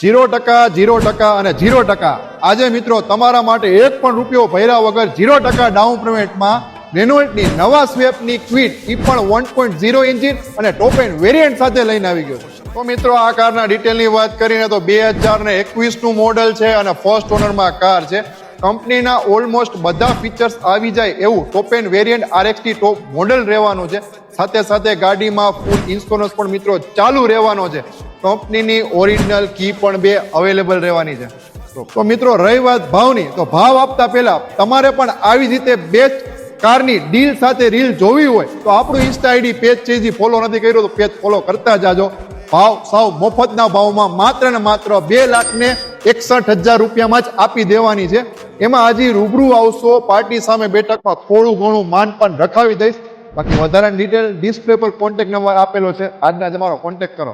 0% અને 0%. આજે મિત્રો તમારા માટે એક પણ રૂપિયો ભર્યા વગર 0% ડાઉન પેમેન્ટમાં રેનોલ્ટની નવા સ્વેપની ક્વિટ એ પણ 1.0 એન્જિન અને ટોપ એન્ડ વેરિયન્ટ સાથે લઈને આવી ગયો છે. તો મિત્રો આ કારના ડિટેલની વાત કરીને તો 2021 નું મોડલ છે અને ફર્સ્ટ ઓનરમાં કાર છે. કંપનીના ઓલમોસ્ટ બધા ફીચર્સ આવી જાય એવું top and variant RXT top model રહેવાનું છે. સાથે સાથે ગાડીમાં ફૂલ ઇન્સ્યોરન્સ પણ મિત્રો ચાલુ રહેવાનો છે. કંપનીની ઓરિજિનલ કી પણ 2 અવેલેબલ રહેવાની છે. તો મિત્રો રહી વાત ભાવની, તો ભાવ આપતા પહેલા તમારે પણ આવી રીતે બેસ્ટ કારની ડીલ સાથે રીલ જોવી હોય તો આપણું ઇન્સ્ટા આઈડી પેજ છે, જે ફોલો નથી કર્યો તો પેજ ફોલો કરતા જાજો. ભાવ સાવ મફતના ભાવમાં માત્ર ને માત્ર 2,61,000 રૂપિયામાં જ આપી દેવાની છે. એમાં હજી રૂબરૂ આવશો પાર્ટી સામે બેઠકમાં થોડું ઘણું માન પણ રખાવી દઈશ. બાકી વધારાની ડિટેલ ડિસ્પ્લે પર કોન્ટેક્ટ નંબર આપેલો છે, આજના જ અમારો કોન્ટેક્ટ કરો.